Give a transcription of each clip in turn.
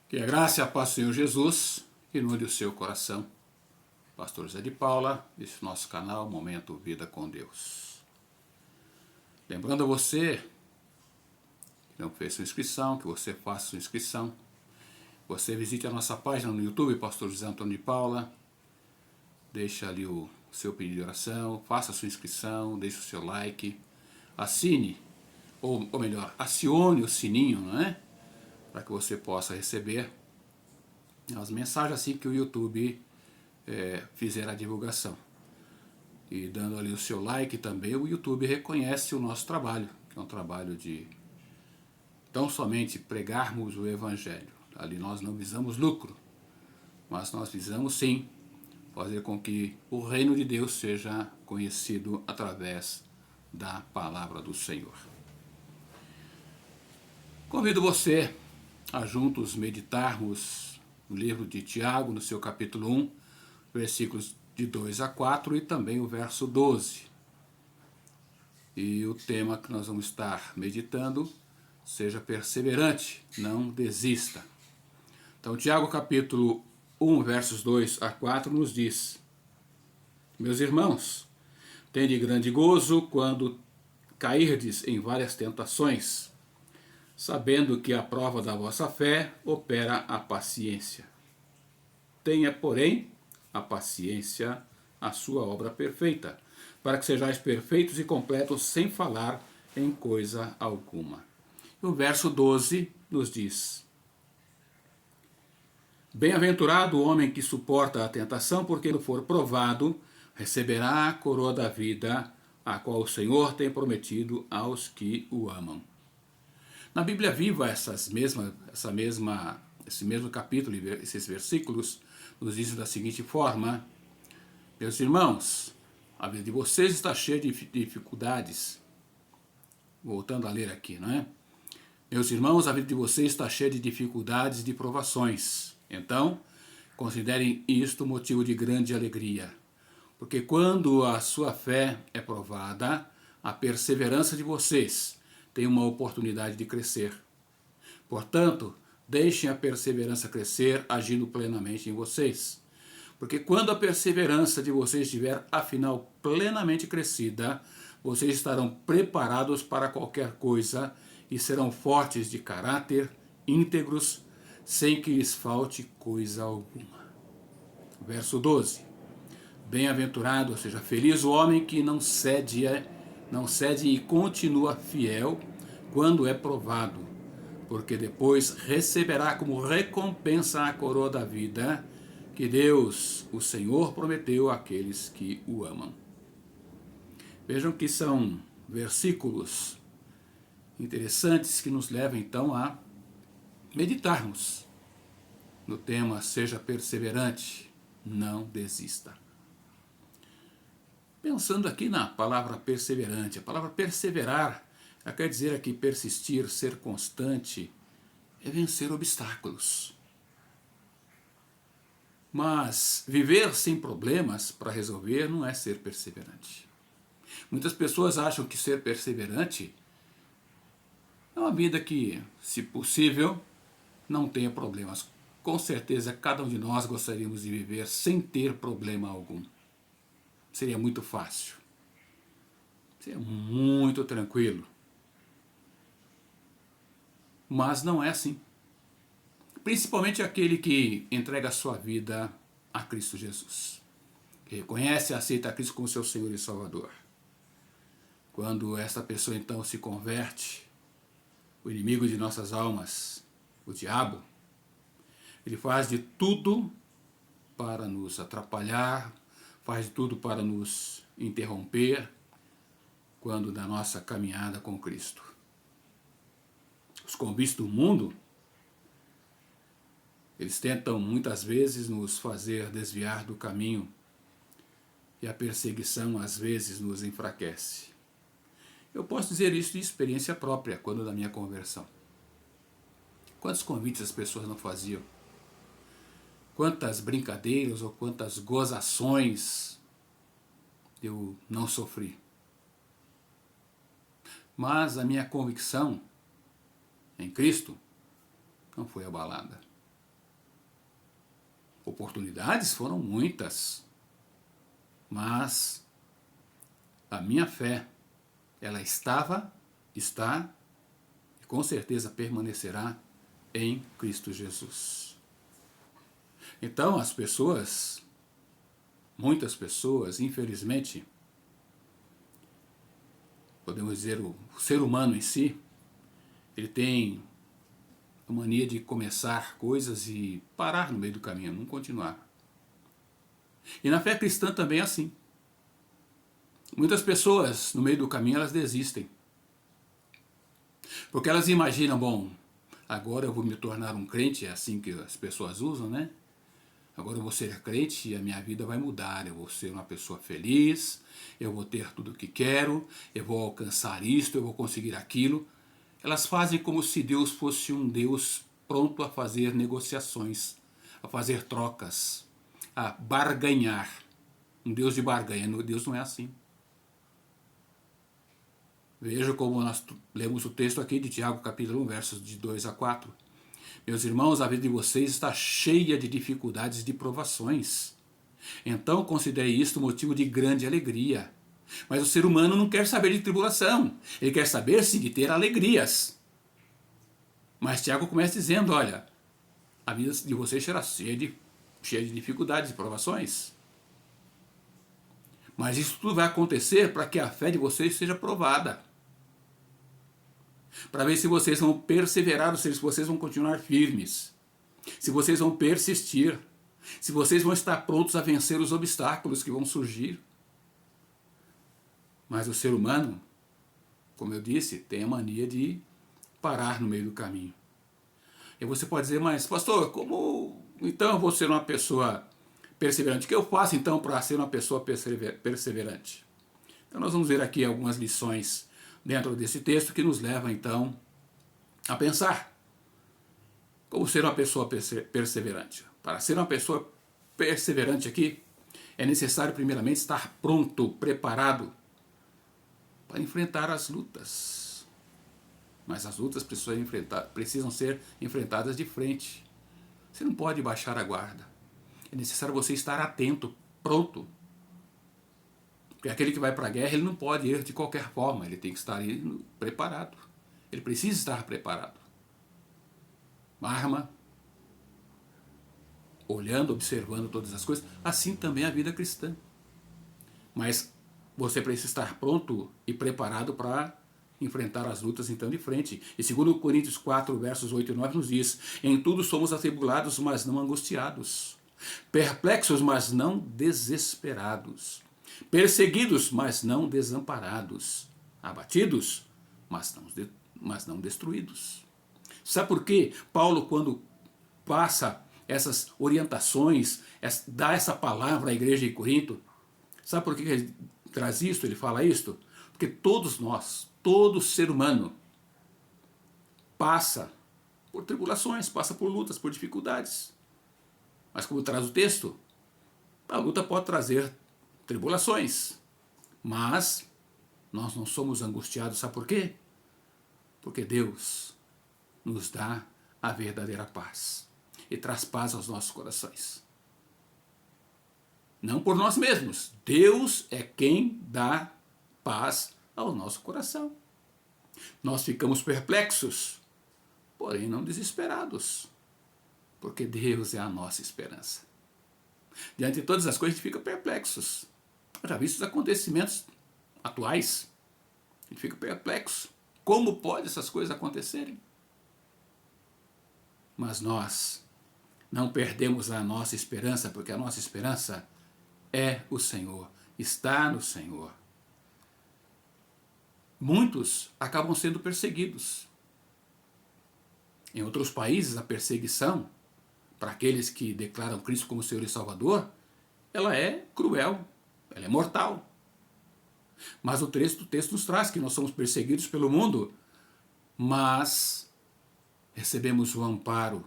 Que a graça e a paz do Senhor Jesus inunde o seu coração. Pastor José de Paula, esse nosso canal Momento Vida com Deus. Lembrando a você que não fez sua inscrição, que você faça sua inscrição. Você visite a nossa página no YouTube, Pastor José Antônio de Paula. Deixa ali o seu pedido de oração, faça sua inscrição, deixe o seu like. Assine, ou melhor, acione o sininho, não é? Para que você possa receber as mensagens assim que o YouTube fizer a divulgação. E dando ali o seu like também, o YouTube reconhece o nosso trabalho, que é um trabalho de tão somente pregarmos o Evangelho. Ali nós não visamos lucro, mas nós visamos sim fazer com que o reino de Deus seja conhecido através da palavra do Senhor. Convido você a juntos meditarmos no livro de Tiago, no seu capítulo 1, versículos de 2 a 4 e também o verso 12. E o tema que nós vamos estar meditando: seja perseverante, não desista. Então, Tiago capítulo 1, versos 2 a 4 nos diz: Meus irmãos, tende grande gozo quando cairdes em várias tentações, sabendo que a prova da vossa fé opera a paciência. Tenha, porém, a paciência a sua obra perfeita, para que sejais perfeitos e completos sem falhar em coisa alguma. E o verso 12 nos diz: Bem-aventurado o homem que suporta a tentação, porque quando for provado, receberá a coroa da vida, a qual o Senhor tem prometido aos que o amam. Na Bíblia Viva, esse mesmo capítulo, esses versículos, nos dizem da seguinte forma: Meus irmãos, a vida de vocês está cheia de dificuldades. Voltando a ler aqui, não é? Meus irmãos, a vida de vocês está cheia de dificuldades e de provações. Então, considerem isto motivo de grande alegria. Porque quando a sua fé é provada, a perseverança de vocês tem uma oportunidade de crescer. Portanto, deixem a perseverança crescer, agindo plenamente em vocês. Porque quando a perseverança de vocês estiver, afinal, plenamente crescida, vocês estarão preparados para qualquer coisa e serão fortes de caráter, íntegros, sem que lhes falte coisa alguma. Verso 12. Bem-aventurado, ou seja, feliz o homem que não cede e continua fiel quando é provado, porque depois receberá como recompensa a coroa da vida que Deus, o Senhor, prometeu àqueles que o amam. Vejam que são versículos interessantes que nos levam então a meditarmos no tema: seja perseverante, não desista. Pensando aqui na palavra perseverante, a palavra perseverar quer dizer aqui persistir, ser constante, é vencer obstáculos. Mas viver sem problemas para resolver não é ser perseverante. Muitas pessoas acham que ser perseverante é uma vida que, se possível, não tenha problemas. Com certeza, cada um de nós gostaríamos de viver sem ter problema algum. Seria muito fácil. Seria muito tranquilo. Mas não é assim. Principalmente aquele que entrega a sua vida a Cristo Jesus. Que reconhece e aceita a Cristo como seu Senhor e Salvador. Quando essa pessoa então se converte, o inimigo de nossas almas, o diabo, ele faz de tudo para nos atrapalhar, faz de tudo para nos interromper quando da nossa caminhada com Cristo. Os convites do mundo, eles tentam muitas vezes nos fazer desviar do caminho, e a perseguição às vezes nos enfraquece. Eu posso dizer isso de experiência própria, quando da minha conversão. Quantos convites as pessoas não faziam? Quantas brincadeiras ou quantas gozações eu não sofri. Mas a minha convicção em Cristo não foi abalada. Oportunidades foram muitas, mas a minha fé, ela estava, está e com certeza permanecerá em Cristo Jesus. Então as pessoas, muitas pessoas, infelizmente, podemos dizer o ser humano em si, ele tem a mania de começar coisas e parar no meio do caminho, não continuar. E na fé cristã também é assim. Muitas pessoas, no meio do caminho, elas desistem. Porque elas imaginam, bom, agora eu vou me tornar um crente, é assim que as pessoas usam, né? Agora eu vou ser crente e a minha vida vai mudar, eu vou ser uma pessoa feliz, eu vou ter tudo o que quero, eu vou alcançar isto, eu vou conseguir aquilo. Elas fazem como se Deus fosse um Deus pronto a fazer negociações, a fazer trocas, a barganhar. Um Deus de barganha. Deus não é assim. Veja como nós lemos o texto aqui de Tiago, capítulo 1, versos de 2 a 4. Meus irmãos, a vida de vocês está cheia de dificuldades e de provações. Então considere isto motivo de grande alegria. Mas o ser humano não quer saber de tribulação. Ele quer saber-se de ter alegrias. Mas Tiago começa dizendo, olha, a vida de vocês será cheia de dificuldades e provações. Mas isso tudo vai acontecer para que a fé de vocês seja provada. Para ver se vocês vão perseverar, ou seja, se vocês vão continuar firmes. Se vocês vão persistir. Se vocês vão estar prontos a vencer os obstáculos que vão surgir. Mas o ser humano, como eu disse, tem a mania de parar no meio do caminho. E você pode dizer, mas pastor, como então eu vou ser uma pessoa perseverante? O que eu faço então para ser uma pessoa perseverante? Então nós vamos ver aqui algumas lições dentro desse texto que nos leva então a pensar como ser uma pessoa perseverante. Para ser uma pessoa perseverante aqui, é necessário primeiramente estar pronto, preparado para enfrentar as lutas. Mas as lutas precisam ser enfrentadas de frente. Você não pode baixar a guarda. É necessário você estar atento, pronto. Porque aquele que vai para a guerra, ele não pode ir de qualquer forma. Ele tem que estar preparado. Ele precisa estar preparado. Uma arma, olhando, observando todas as coisas. Assim também é a vida cristã. Mas você precisa estar pronto e preparado para enfrentar as lutas então de frente. E 2 Coríntios 4, versos 8 e 9 nos diz, em tudo somos atribulados, mas não angustiados. Perplexos, mas não desesperados. Perseguidos, mas não desamparados. Abatidos, mas não destruídos. Sabe por quê? Paulo, quando passa essas orientações, dá essa palavra à igreja de Corinto, sabe por que ele traz isto, ele fala isto? Porque todos nós, todo ser humano, passa por tribulações, passa por lutas, por dificuldades. Mas como traz o texto, a luta pode trazer tribulações. Mas nós não somos angustiados, sabe por quê? Porque Deus nos dá a verdadeira paz e traz paz aos nossos corações. Não por nós mesmos. Deus é quem dá paz ao nosso coração. Nós ficamos perplexos, porém não desesperados, porque Deus é a nossa esperança. Diante de todas as coisas, a gente fica perplexos. Já visto os acontecimentos atuais, a gente fica perplexo. Como pode essas coisas acontecerem? Mas nós não perdemos a nossa esperança, porque a nossa esperança é o Senhor, está no Senhor. Muitos acabam sendo perseguidos. Em outros países, a perseguição para aqueles que declaram Cristo como Senhor e Salvador, ela é cruel, ela é mortal. Mas o texto nos traz que nós somos perseguidos pelo mundo, mas recebemos o amparo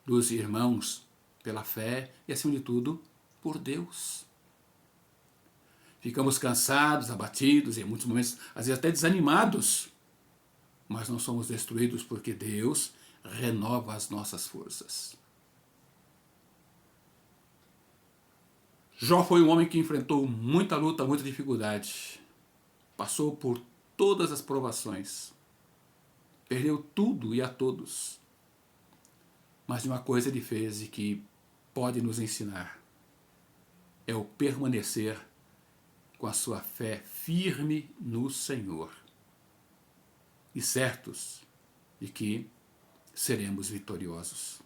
dos irmãos pela fé e, acima de tudo, por Deus. Ficamos cansados, abatidos e em muitos momentos, às vezes até desanimados, mas não somos destruídos porque Deus renova as nossas forças. Jó foi um homem que enfrentou muita luta, muita dificuldade. Passou por todas as provações. Perdeu tudo e a todos. Mas de uma coisa ele fez e que pode nos ensinar. É o permanecer com a sua fé firme no Senhor. E certos de que seremos vitoriosos.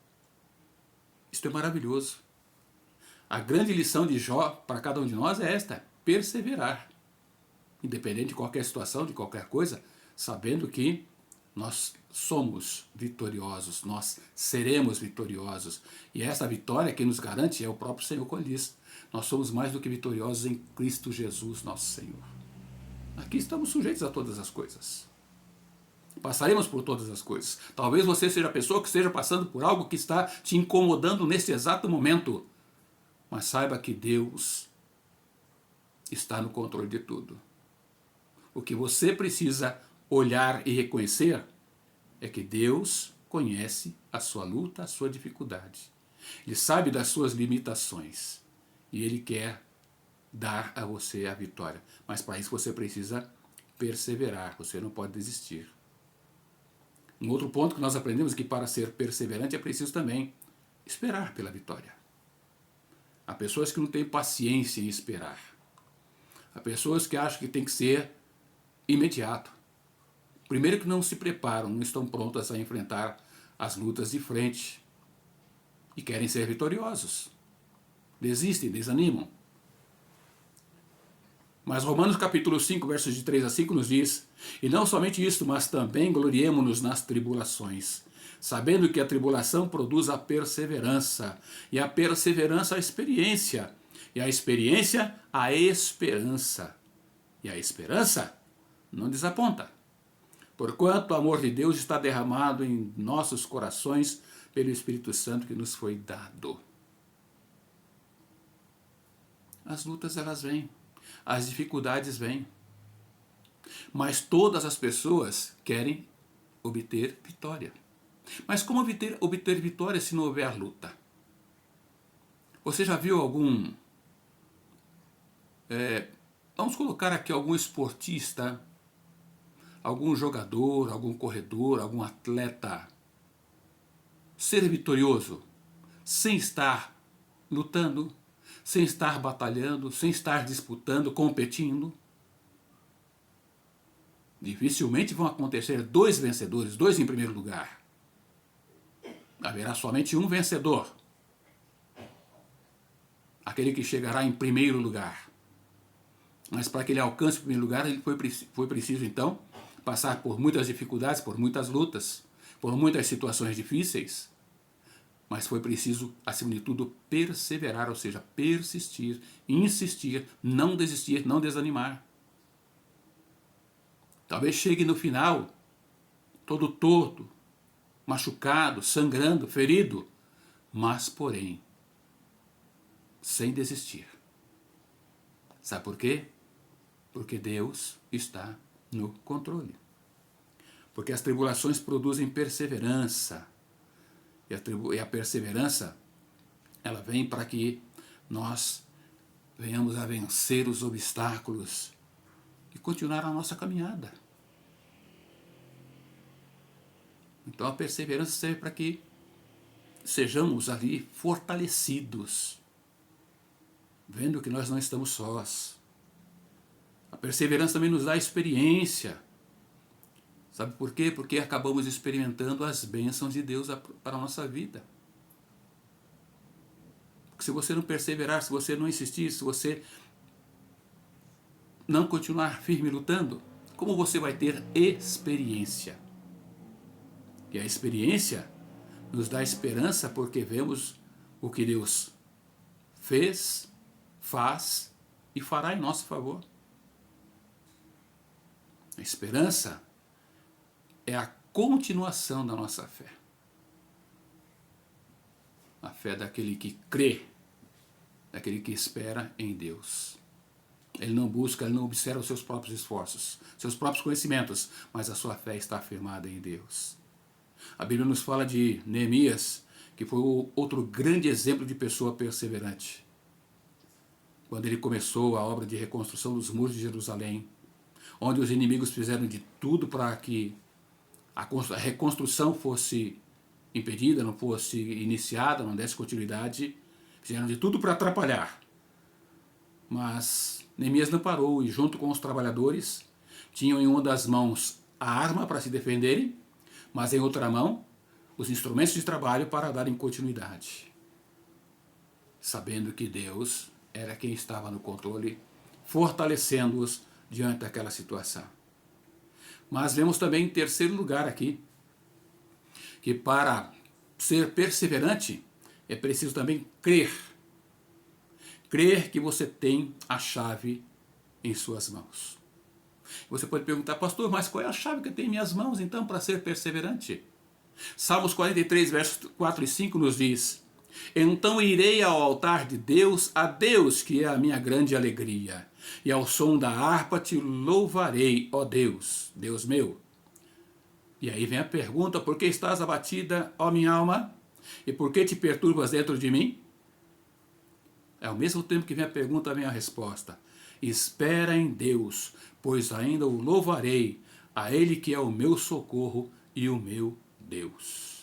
Isto é maravilhoso. A grande lição de Jó para cada um de nós é esta: perseverar. Independente de qualquer situação, de qualquer coisa, sabendo que nós somos vitoriosos, nós seremos vitoriosos. E essa vitória que nos garante é o próprio Senhor quando diz: nós somos mais do que vitoriosos em Cristo Jesus, nosso Senhor. Aqui estamos sujeitos a todas as coisas. Passaremos por todas as coisas. Talvez você seja a pessoa que esteja passando por algo que está te incomodando neste exato momento. Mas saiba que Deus está no controle de tudo. O que você precisa olhar e reconhecer é que Deus conhece a sua luta, a sua dificuldade. Ele sabe das suas limitações. E Ele quer dar a você a vitória. Mas para isso você precisa perseverar. Você não pode desistir. Um outro ponto que nós aprendemos é que para ser perseverante é preciso também esperar pela vitória. Há pessoas que não têm paciência em esperar. Há pessoas que acham que tem que ser imediato. Primeiro que não se preparam, não estão prontas a enfrentar as lutas de frente. E querem ser vitoriosos. Desistem, desanimam. Mas Romanos capítulo 5, versos de 3 a 5 nos diz: e não somente isso, mas também gloriemo-nos nas tribulações, sabendo que a tribulação produz a perseverança, e a perseverança a experiência, e a experiência a esperança, e a esperança não desaponta, porquanto o amor de Deus está derramado em nossos corações pelo Espírito Santo que nos foi dado. As lutas elas vêm, as dificuldades vêm, mas todas as pessoas querem obter vitória. Mas como obter vitória se não houver luta? Você já viu algum... vamos colocar aqui algum esportista, algum jogador, algum corredor, algum atleta ser vitorioso sem estar lutando, sem estar batalhando, sem estar disputando, competindo? Dificilmente vão acontecer dois vencedores, dois em primeiro lugar. Haverá somente um vencedor. Aquele que chegará em primeiro lugar. Mas para que ele alcance o primeiro lugar, ele foi preciso então passar por muitas dificuldades, por muitas lutas, por muitas situações difíceis. Mas foi preciso, acima de tudo, perseverar, ou seja, persistir, insistir, não desistir, não desanimar. Talvez chegue no final, todo torto, machucado, sangrando, ferido, mas, porém, sem desistir. Sabe por quê? Porque Deus está no controle. Porque as tribulações produzem perseverança. E a perseverança, ela vem para que nós venhamos a vencer os obstáculos e continuar a nossa caminhada. Então a perseverança serve para que sejamos ali fortalecidos, vendo que nós não estamos sós. A perseverança também nos dá experiência. Sabe por quê? Porque acabamos experimentando as bênçãos de Deus para a nossa vida. Porque se você não perseverar, se você não insistir, se você não continuar firme lutando, como você vai ter experiência? E a experiência nos dá esperança porque vemos o que Deus fez, faz e fará em nosso favor. A esperança é a continuação da nossa fé. A fé daquele que crê, daquele que espera em Deus. Ele não busca, ele não observa os seus próprios esforços, seus próprios conhecimentos, mas a sua fé está afirmada em Deus. A Bíblia nos fala de Neemias, que foi outro grande exemplo de pessoa perseverante. quando ele começou a obra de reconstrução dos muros de Jerusalém, onde os inimigos fizeram de tudo para que a reconstrução fosse impedida, não fosse iniciada, não desse continuidade, fizeram de tudo para atrapalhar. Mas Neemias não parou e, junto com os trabalhadores, tinham em uma das mãos a arma para se defenderem, mas em outra mão os instrumentos de trabalho para darem continuidade, sabendo que Deus era quem estava no controle, fortalecendo-os diante daquela situação. Mas vemos também em terceiro lugar aqui, que para ser perseverante é preciso também crer. Crer que você tem a chave em suas mãos. Você pode perguntar, pastor, mas qual é a chave que eu tenho em minhas mãos então para ser perseverante? Salmos 43, versos 4 e 5 nos diz: então irei ao altar de Deus, a Deus que é a minha grande alegria, e ao som da harpa te louvarei, ó Deus, Deus meu. E aí vem a pergunta, por que estás abatida, ó minha alma? E por que te perturbas dentro de mim? Ao mesmo tempo que vem a pergunta, vem a resposta. Espera em Deus, pois ainda o louvarei, a Ele que é o meu socorro e o meu Deus.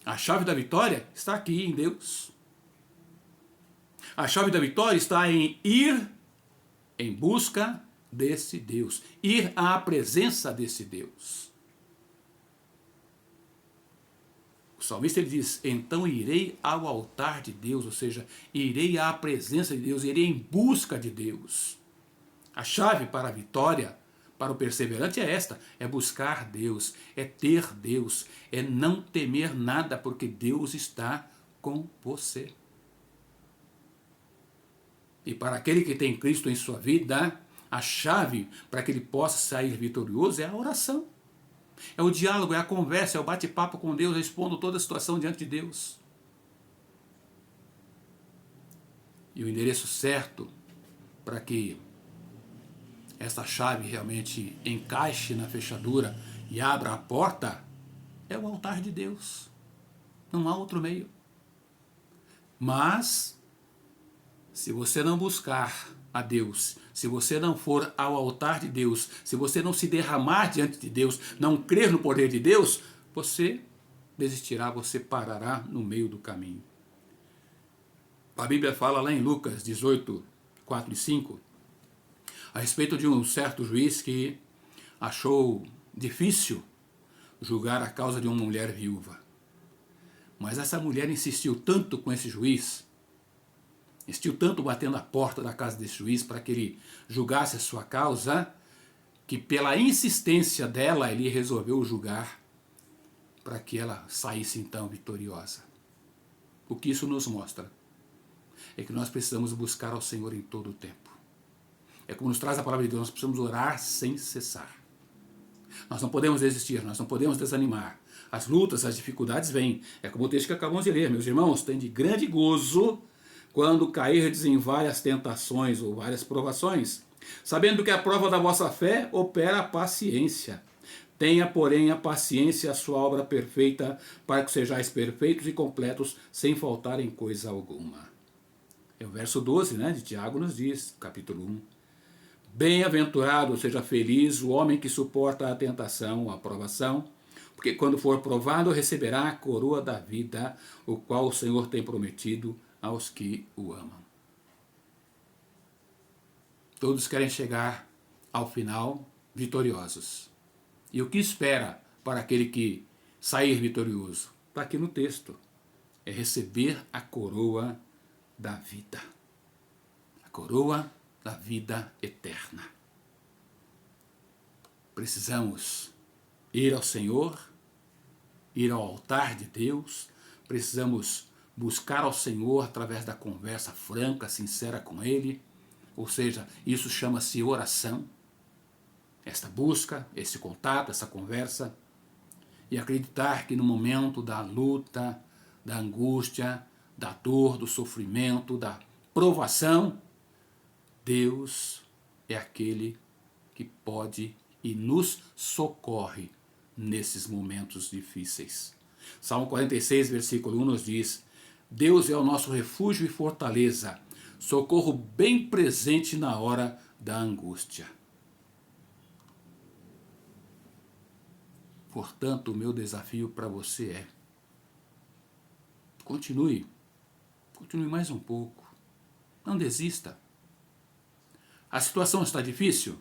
A chave da vitória está aqui em Deus. A chave da vitória está em ir em busca desse Deus, ir à presença desse Deus. O salmista ele diz, então irei ao altar de Deus, ou seja, irei à presença de Deus, irei em busca de Deus. A chave para a vitória, para o perseverante é esta, é buscar Deus, é ter Deus, é não temer nada, porque Deus está com você. E para aquele que tem Cristo em sua vida, a chave para que ele possa sair vitorioso é a oração. É o diálogo, é a conversa, é o bate-papo com Deus, expondo toda a situação diante de Deus. E o endereço certo para que essa chave realmente encaixe na fechadura e abra a porta é o altar de Deus. Não há outro meio. Mas, se você não buscar a Deus, se você não for ao altar de Deus, se você não se derramar diante de Deus, não crer no poder de Deus, você desistirá, você parará no meio do caminho. A Bíblia fala lá em Lucas 18, 4 e 5, a respeito de um certo juiz que achou difícil julgar a causa de uma mulher viúva. Mas essa mulher insistiu tanto com esse juiz, insistiu tanto batendo a porta da casa desse juiz para que ele julgasse a sua causa, que pela insistência dela ele resolveu julgar para que ela saísse então vitoriosa. O que isso nos mostra é que nós precisamos buscar ao Senhor em todo o tempo. É como nos traz a palavra de Deus, nós precisamos orar sem cessar. Nós não podemos desistir, nós não podemos desanimar. As lutas, as dificuldades vêm. É como o texto que acabamos de ler. Meus irmãos, tem de grande gozo quando cairdes em várias tentações ou várias provações, sabendo que a prova da vossa fé opera a paciência. Tenha, porém, a paciência a sua obra perfeita, para que sejais perfeitos e completos, sem faltar em coisa alguma. É o verso 12, de Tiago nos diz, capítulo 1. Bem-aventurado, seja feliz o homem que suporta a tentação, a provação, porque quando for provado receberá a coroa da vida, o qual o Senhor tem prometido aos que o amam. Todos querem chegar ao final vitoriosos. E o que espera para aquele que sair vitorioso? Está aqui no texto. É receber a coroa da vida. A coroa da vida eterna. Precisamos ir ao Senhor, ir ao altar de Deus, precisamos buscar ao Senhor através da conversa franca, sincera com Ele, ou seja, isso chama-se oração, esta busca, esse contato, essa conversa, e acreditar que no momento da luta, da angústia, da dor, do sofrimento, da provação, Deus é aquele que pode e nos socorre nesses momentos difíceis. Salmo 46, versículo 1 nos diz: Deus é o nosso refúgio e fortaleza, socorro bem presente na hora da angústia. Portanto, o meu desafio para você é: continue mais um pouco, não desista. A situação está difícil?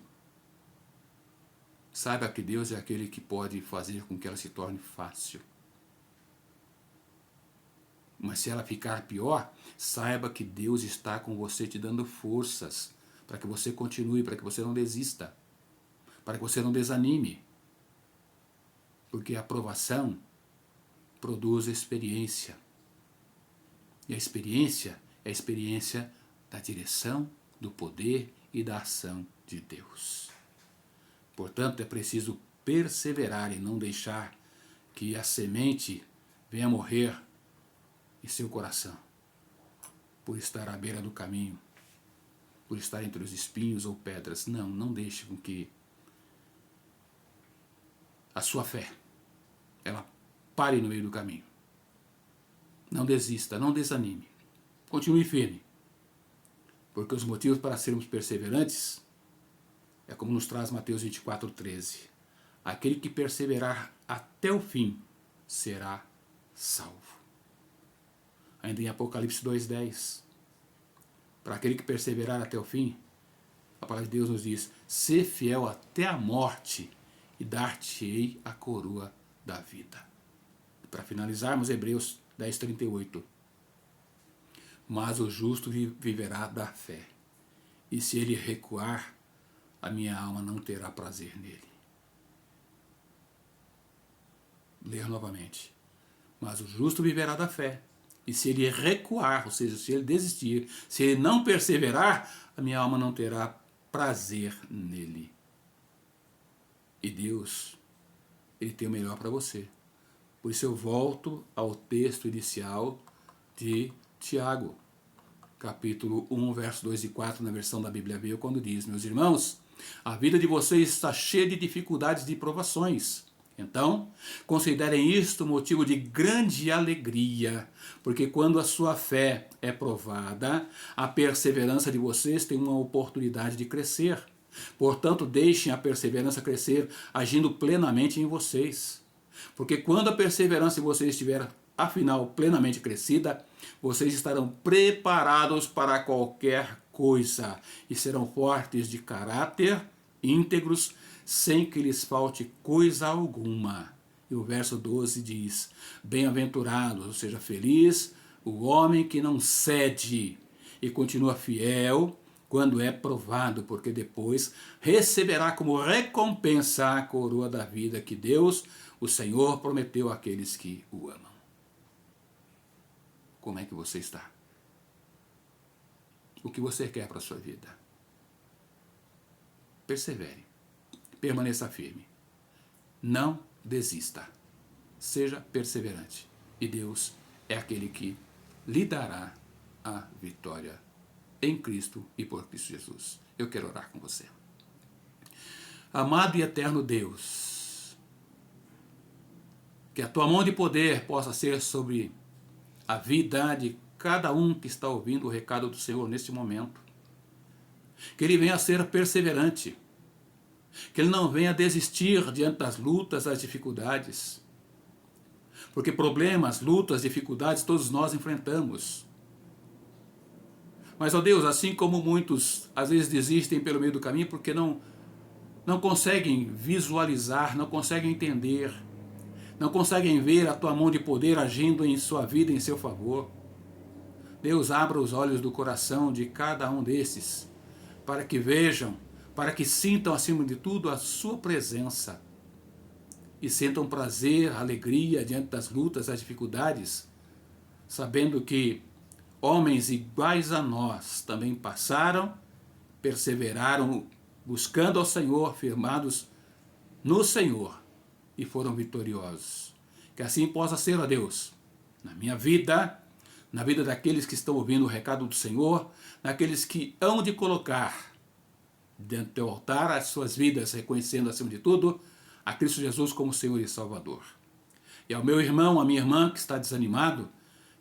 Saiba que Deus é aquele que pode fazer com que ela se torne fácil. Mas se ela ficar pior, saiba que Deus está com você te dando forças para que você continue, para que você não desista, para que você não desanime. Porque a aprovação produz experiência. E a experiência é a experiência da direção, do poder e da ação de Deus. Portanto, é preciso perseverar e não deixar que a semente venha morrer em seu coração, por estar à beira do caminho, por estar entre os espinhos ou pedras. Não deixe com que a sua fé, ela pare no meio do caminho. Não desista, não desanime. Continue firme. Porque os motivos para sermos perseverantes é como nos traz Mateus 24:13. Aquele que perseverar até o fim será salvo. Ainda em Apocalipse 2:10. Para aquele que perseverar até o fim, a palavra de Deus nos diz: sê fiel até a morte e dar-te-ei a coroa da vida. Para finalizarmos, Hebreus 10:38. Mas o justo viverá da fé, e se ele recuar, a minha alma não terá prazer nele. Ler novamente. Mas o justo viverá da fé, e se ele recuar, ou seja, se ele desistir, se ele não perseverar, a minha alma não terá prazer nele. E Deus, Ele tem o melhor para você. Por isso eu volto ao texto inicial de Tiago, capítulo 1, versos 2 e 4, na versão da Bíblia Viva, quando diz: meus irmãos, a vida de vocês está cheia de dificuldades e de provações. Então, considerem isto motivo de grande alegria, porque quando a sua fé é provada, a perseverança de vocês tem uma oportunidade de crescer. Portanto, deixem a perseverança crescer, agindo plenamente em vocês. Porque quando a perseverança de vocês estiver, afinal, plenamente crescida, vocês estarão preparados para qualquer coisa e serão fortes de caráter, íntegros, sem que lhes falte coisa alguma. E o verso 12 diz: bem-aventurados, ou seja, feliz, o homem que não cede e continua fiel quando é provado, porque depois receberá como recompensa a coroa da vida que Deus, o Senhor, prometeu àqueles que o amam. Como é que você está? O que você quer para a sua vida? Persevere. Permaneça firme. Não desista. Seja perseverante. E Deus é aquele que lhe dará a vitória em Cristo e por Cristo Jesus. Eu quero orar com você. Amado e eterno Deus, que a tua mão de poder possa ser sobre a vida de cada um que está ouvindo o recado do Senhor neste momento. Que ele venha a ser perseverante. Que ele não venha a desistir diante das lutas, das dificuldades. Porque problemas, lutas, dificuldades, todos nós enfrentamos. Mas, ó Deus, assim como muitos às vezes desistem pelo meio do caminho porque não conseguem visualizar, não conseguem entender, não conseguem ver a tua mão de poder agindo em sua vida, em seu favor. Deus, abra os olhos do coração de cada um desses, para que vejam, para que sintam acima de tudo a sua presença e sintam prazer, alegria diante das lutas, das dificuldades, sabendo que homens iguais a nós também passaram, perseveraram, buscando ao Senhor, firmados no Senhor, e foram vitoriosos. Que assim possa ser, ó Deus, na minha vida, na vida daqueles que estão ouvindo o recado do Senhor, naqueles que hão de colocar diante do teu altar as suas vidas, reconhecendo acima de tudo a Cristo Jesus como Senhor e Salvador. E ao meu irmão, à minha irmã que está desanimado,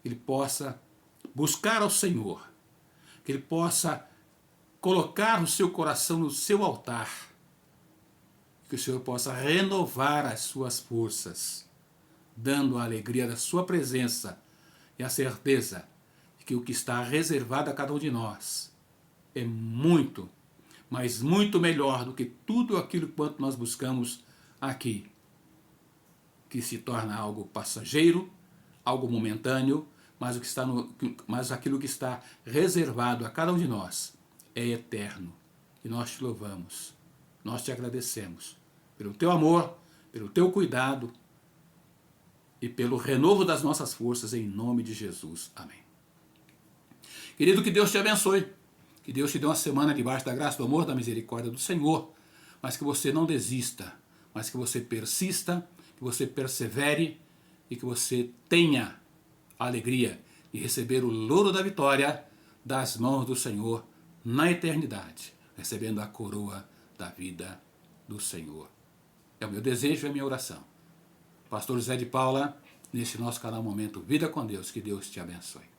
ele possa buscar ao Senhor, que ele possa colocar o seu coração no seu altar, que o Senhor possa renovar as suas forças, dando a alegria da sua presença e a certeza de que o que está reservado a cada um de nós é muito, mas muito melhor do que tudo aquilo quanto nós buscamos aqui, que se torna algo passageiro, algo momentâneo, mas aquilo que está reservado a cada um de nós é eterno. E nós te louvamos, nós te agradecemos pelo teu amor, pelo teu cuidado e pelo renovo das nossas forças, em nome de Jesus. Amém. Querido, que Deus te abençoe, que Deus te dê uma semana debaixo da graça, do amor, da misericórdia do Senhor, mas que você não desista, mas que você persista, que você persevere e que você tenha a alegria de receber o louro da vitória das mãos do Senhor na eternidade, recebendo a coroa da vida do Senhor. É o meu desejo e a minha oração. Pastor José de Paula, nesse nosso canal Momento Vida com Deus, que Deus te abençoe.